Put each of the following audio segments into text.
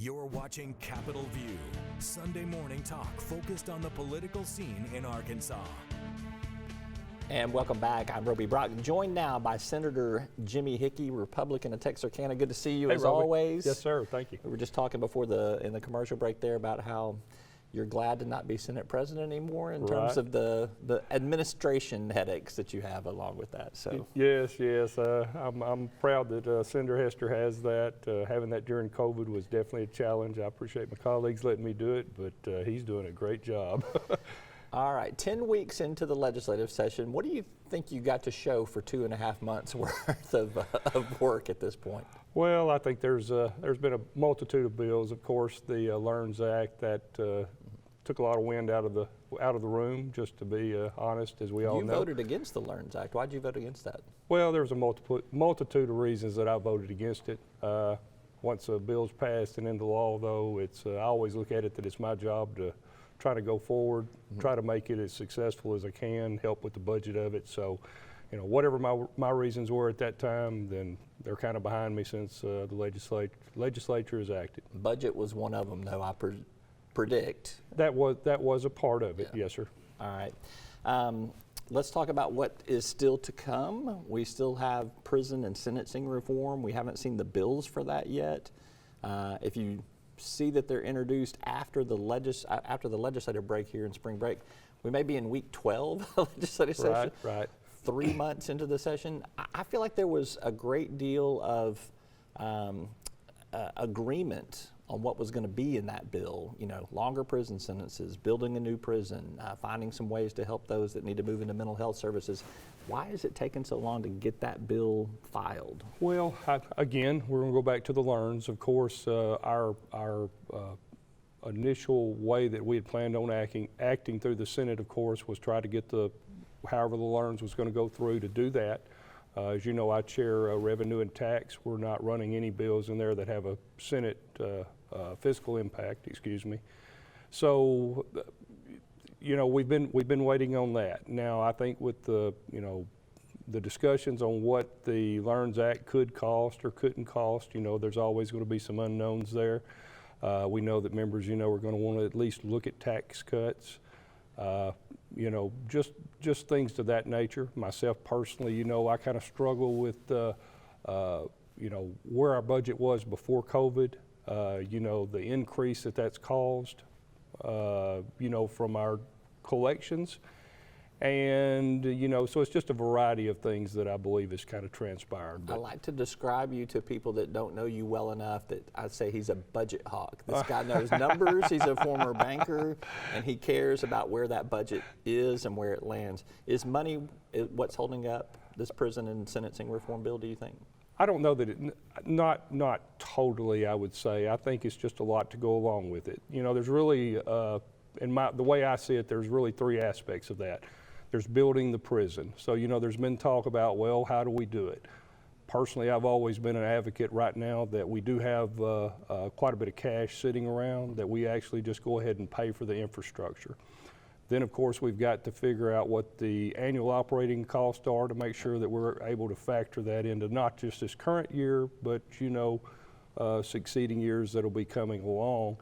You're watching Capitol View, Sunday morning talk focused on the political scene in Arkansas. And welcome back. I'm Roby Brock, joined now by Senator Jimmy Hickey, Republican of Texarkana. Good to see you as always. Yes, sir. Thank you. We were just talking before in the commercial break there about how you're glad to not be Senate President anymore in terms of the administration headaches that you have along with that. So yes. I'm proud that Senator Hester has that. Having that during COVID was definitely a challenge. I appreciate my colleagues letting me do it, but he's doing a great job. All right, 10 weeks into the legislative session, what do you think you got to show for 2.5 months worth of work at this point? Well, I think there's been a multitude of bills. Of course, the LEARNS Act that took a lot of wind out of the room. Just to be honest, as we all know. You voted against the LEARNS Act. Why did you vote against that? Well, there's a multitude of reasons that I voted against it. Once a bill's passed and into law, though, I always look at it that it's my job to try to go forward, try to make it as successful as I can, help with the budget of it. So, you know, whatever my reasons were at that time, then they're kind of behind me since the legislature has acted. Budget was one of them, though, I predict. That was a part of it, yeah. Yes, sir. All right. Let's talk about what is still to come. We still have prison and sentencing reform. We haven't seen the bills for that yet. If you see that they're introduced after the legislative break here in spring break, we may be in week 12 of legislative session. Right. 3 months into the session. I feel like there was a great deal of agreement on what was going to be in that bill. You know, longer prison sentences, building a new prison, finding some ways to help those that need to move into mental health services. Why is it taking so long to get that bill filed? Well, again, we're going to go back to the LEARNS. Of course, our initial way that we had planned on acting through the Senate, of course, was try to get however the LEARNS was going to go through to do that. As you know, I chair Revenue and Tax. We're not running any bills in there that have a Senate fiscal impact, excuse me. So, you know, we've been waiting on that. Now, I think with the discussions on what the LEARNS Act could cost or couldn't cost, you know, there's always going to be some unknowns there. We know that members, you know, are going to want to at least look at tax cuts. You know, just things to that nature. Myself personally, you know, I kind of struggle with, you know, where our budget was before COVID, you know, the increase that's caused, you know, from our collections. And, you know, so it's just a variety of things that I believe has kind of transpired. I like to describe you to people that don't know you well enough that I'd say he's a budget hawk. This guy knows numbers, he's a former banker, and he cares about where that budget is and where it lands. Is money what's holding up this prison and sentencing reform bill, do you think? I don't know that not totally, I would say. I think it's just a lot to go along with it. You know, there's really, the way I see it, there's really 3 aspects of that. There's building the prison. So, you know, there's been talk about, well, how do we do it? Personally, I've always been an advocate right now that we do have quite a bit of cash sitting around, that we actually just go ahead and pay for the infrastructure. Then, of course, we've got to figure out what the annual operating costs are to make sure that we're able to factor that into not just this current year, but, you know, succeeding years that'll be coming along.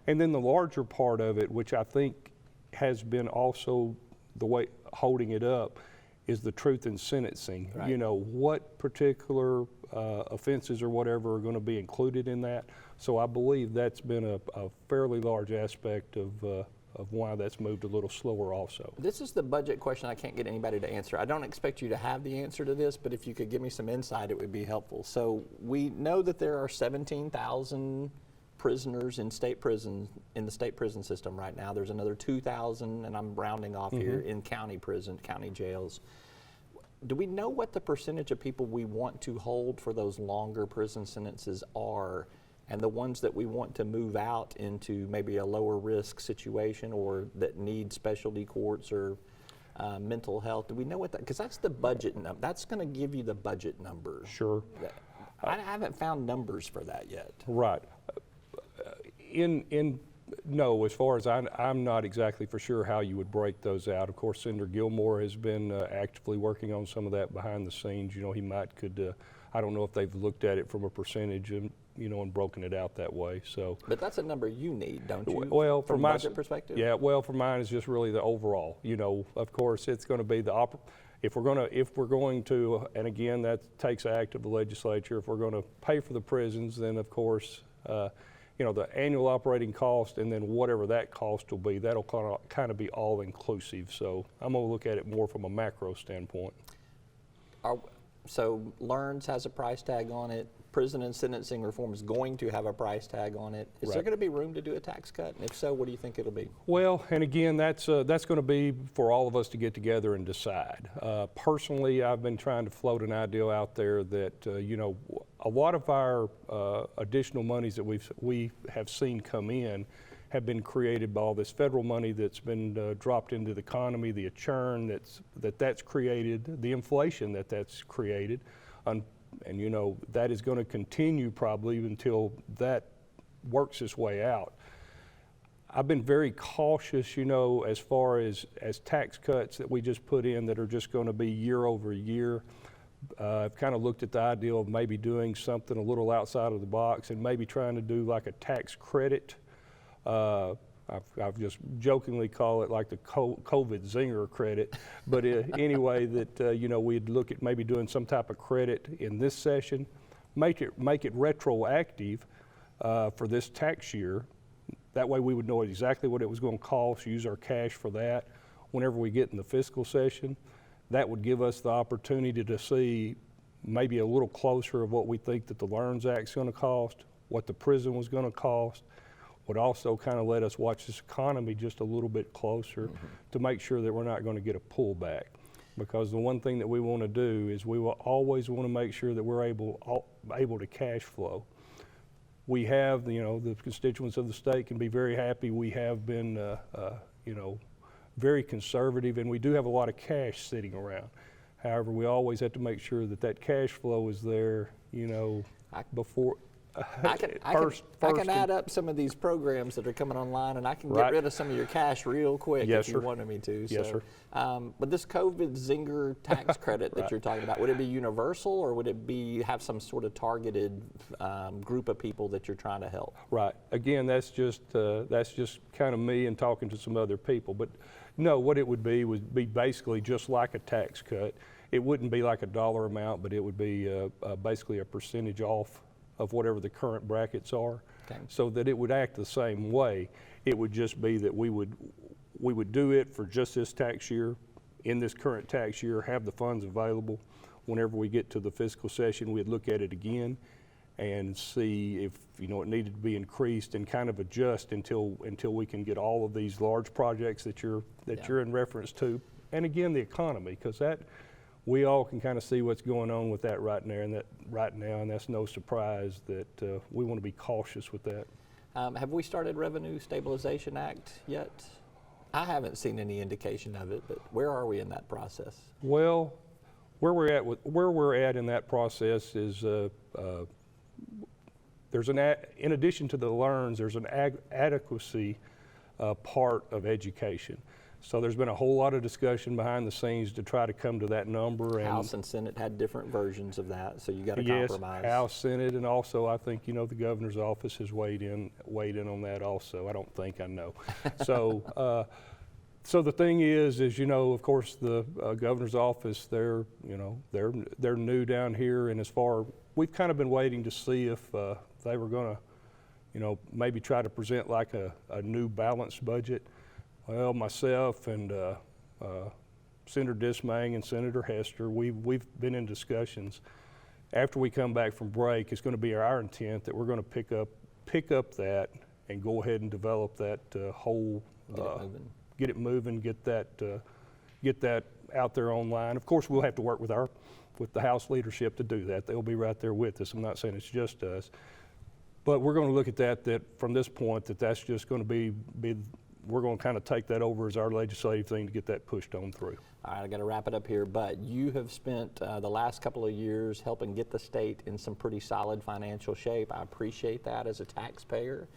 And then the larger part of it, which I think has been also the way holding it up, is the truth in sentencing. Right. You know, what particular offenses or whatever are going to be included in that. So I believe that's been a fairly large aspect of why that's moved a little slower also. This is the budget question I can't get anybody to answer. I don't expect you to have the answer to this, but if you could give me some insight, it would be helpful. So we know that there are 17,000 prisoners in the state prison system right now. There's another 2,000, and I'm rounding off here, in county jails. Do we know what the percentage of people we want to hold for those longer prison sentences are, and the ones that we want to move out into maybe a lower risk situation or that need specialty courts or mental health? Do we know what that, because that's the budget number. That's going to give you the budget numbers. Sure. I haven't found numbers for that yet. Right. No, as far as I'm not exactly for sure how you would break those out. Of course, Senator Gilmore has been actively working on some of that behind the scenes. You know, he could, I don't know if they've looked at it from a percentage and broken it out that way. So. But that's a number you need, don't you? Well, from a budget perspective. Yeah. Well, for mine is just really the overall. Of course, it's going to be if we're going to, and again, that takes act of the legislature. If we're going to pay for the prisons, then of course, the annual operating cost, and then whatever that cost will be, that'll kind of be all inclusive. So I'm going to look at it more from a macro standpoint. So LEARNS has a price tag on it. Prison and sentencing reform is going to have a price tag on it. Is there going to be room to do a tax cut? And if so, what do you think it'll be? Well, and again, that's going to be for all of us to get together and decide. Personally, I've been trying to float an idea out there that, a lot of our additional monies that we have seen come in have been created by all this federal money that's been dropped into the economy, the churn that's created, the inflation that's created. And that is going to continue probably until that works its way out. I've been very cautious, as far as tax cuts that we just put in that are just going to be year over year. I've kind of looked at the idea of maybe doing something a little outside of the box and maybe trying to do like a tax credit. I've just jokingly call it like the COVID zinger credit, but anyway, that we'd look at maybe doing some type of credit in this session, make it retroactive for this tax year. That way we would know exactly what it was going to cost, use our cash for that. Whenever we get in the fiscal session, that would give us the opportunity to see maybe a little closer of what we think that the LEARNS Act is going to cost, what the prison was going to cost. Would also kind of let us watch this economy just a little bit closer to make sure that we're not going to get a pullback. Because the one thing that we want to do is we will always want to make sure that we're able to cash flow. We have, the constituents of the state can be very happy. We have been, very conservative, and we do have a lot of cash sitting around. However, we always have to make sure that cash flow is there, before. I can add up some of these programs that are coming online, and I can get rid of some of your cash real quick if you wanted me to. Yes, sir. But this COVID zinger tax credit that you're talking about, would it be universal, or would it have some sort of targeted group of people that you're trying to help? Right. Again, that's just kind of me and talking to some other people. But no, what it would be basically just like a tax cut. It wouldn't be like a dollar amount, but it would be basically a percentage off of whatever the current brackets are, so that it would act the same way. It would just be that we would do it for just this tax year, in this current tax year, have the funds available. Whenever we get to the fiscal session, we'd look at it again and see if it needed to be increased, and kind of adjust until we can get all of these large projects that you're in reference to, and again the economy, because that. We all can kind of see what's going on with that right now, and that's no surprise that we want to be cautious with that. Have we started Revenue Stabilization Act yet? I haven't seen any indication of it, but where are we in that process? Well, where we're at in that process is in addition to the LEARNS, there's an adequacy part of education. So there's been a whole lot of discussion behind the scenes to try to come to that number. And House and Senate had different versions of that, so you got to compromise. Yes, House, Senate, and also I think the governor's office has weighed in on that also. I don't think, I know. So so the thing is of course the governor's office, they're new down here, and we've kind of been waiting to see if they were going to maybe try to present like a new balanced budget. Well, myself and Senator Dismang and Senator Hester, we've been in discussions. After we come back from break, it's going to be our intent that we're going to pick up that and go ahead and develop that whole, get it moving, get that out there online. Of course, we'll have to work with the House leadership to do that. They'll be right there with us. I'm not saying it's just us, but we're going to look at that from this point that's just going to be we're going to kind of take that over as our legislative thing to get that pushed on through. All right, I got to wrap it up here, but you have spent the last couple of years helping get the state in some pretty solid financial shape. I appreciate that as a taxpayer.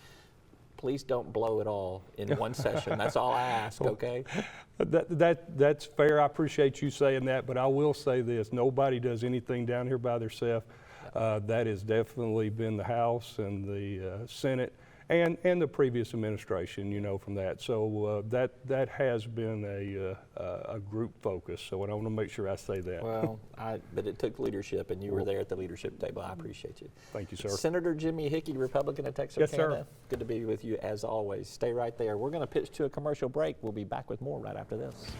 Please don't blow it all in one session. That's all I ask, okay? That's fair. I appreciate you saying that, but I will say this. Nobody does anything down here by themselves. That has definitely been the House and the Senate and the previous administration, you know, from that. So that has been a group focus. So I want to make sure I say that. Well, but it took leadership, and you were there at the leadership table. I appreciate you. Thank you, sir. Senator Jimmy Hickey, Republican of Texarkana. Yes, sir. Good to be with you as always. Stay right there. We're going to pitch to a commercial break. We'll be back with more right after this.